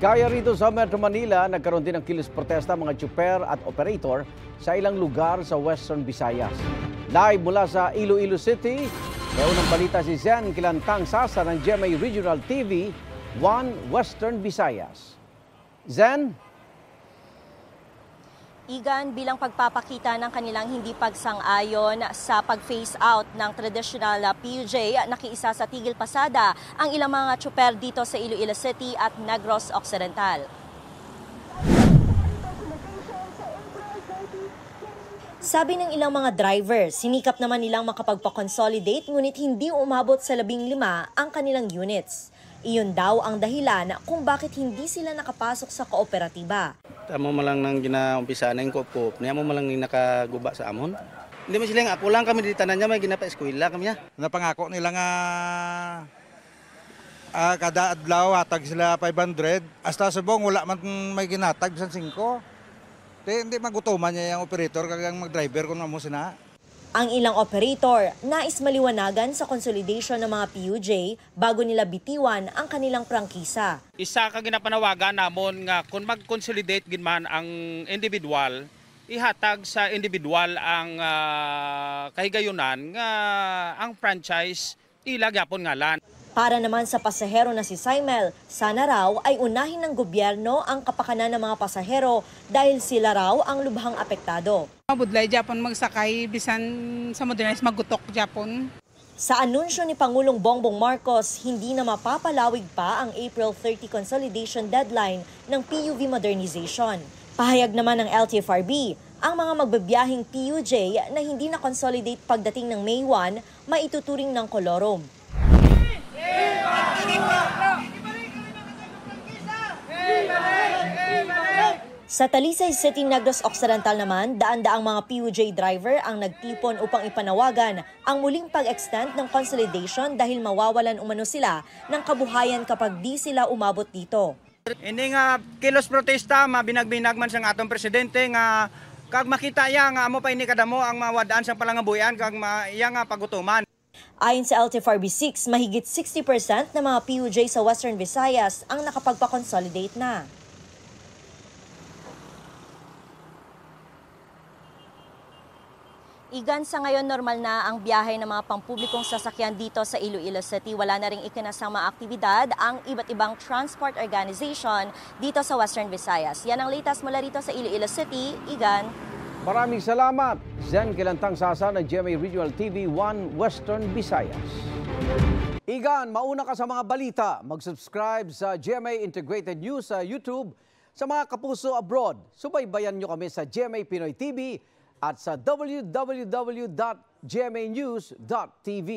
Kaya rito sa Metro Manila, nagkaroon din ng kilos protesta mga tsuper at operator sa ilang lugar sa Western Visayas. Live mula sa Iloilo City, may unang balita si Zen Kilantang Sasa ng GMA Regional TV 1 Western Visayas. Zen? Igan, bilang pagpapakita ng kanilang hindi pagsang-ayon sa pag-phase out ng traditional PUJ, nakiisa sa tigil pasada ang ilang mga tsuper dito sa Iloilo City at Negros Occidental. Sabi ng ilang mga driver, sinikap naman nilang makapagpa-consolidate ngunit hindi umabot sa 15 ang kanilang units. Iyon daw ang dahilan kung bakit hindi sila nakapasok sa kooperatiba. Amo malang nang ginaumpisa na yung kup-kup, niya mo malang nakaguba sa amon. Hindi mo sila ako lang kami di tanan niya, may ginapa-eskwela kami niya. Napangako nila nga kada adlaw hatag sila 500, hasta subong wala man may ginatag bisan 5. Hindi magutuman niya yung operator kag mag-driver kung amo sina. Ang ilang operator nais maliwanagan sa consolidation ng mga PUJ bago nila bitiwan ang kanilang prangkisa. Isa ka ginapanawagan namon nga kung mag-consolidate ginman ang individual, ihatag sa individual ang kahigayunan nga ang franchise ilagyapon ngalan. Para naman sa pasahero na si Saimel, sana raw ay unahin ng gobyerno ang kapakanan ng mga pasahero dahil sila raw ang lubhang apektado. Budlay Japon magsakay bisan sa modernize magutok Japon. Sa anunsyo ni Pangulong Bongbong Marcos, hindi na mapapalawig pa ang April 30 consolidation deadline ng PUV modernization. Pahayag naman ng LTFRB, ang mga magbabiyahing PUJ na hindi na consolidate pagdating ng May 1, maituturing ng kolorum. Sa Talisay City, Negros Occidental naman, daan-daang mga PUJ driver ang nagtipon upang ipanawagan ang muling pag-extend ng consolidation dahil mawawalan umano sila ng kabuhayan kapag di sila umabot dito. Hindi nga kilos protesta, mabinag-binag man sa atong presidente nga kag makita iya nga amo pa ini kadamo ang mawadaan sa palangabuyan kag iya nga pagutuman. Ayon sa LTFRB 6, mahigit 60% ng mga PUJ sa Western Visayas ang nakapagpa-consolidate na. Igan, sa ngayon normal na ang biyahe ng mga pampublikong sasakyan dito sa Iloilo City. Wala na ring ikinasang mga aktibidad ang iba't ibang transport organization dito sa Western Visayas. Yan ang latest mula rito sa Iloilo City. Igan. Maraming salamat, Zen Kilantang Sasa ng GMA Regional TV 1 Western Visayas. Igan, mauna ka sa mga balita. Mag-subscribe sa GMA Integrated News sa YouTube. Sa mga kapuso abroad, subaybayan nyo kami sa GMA Pinoy TV at sa www.gmanews.tv.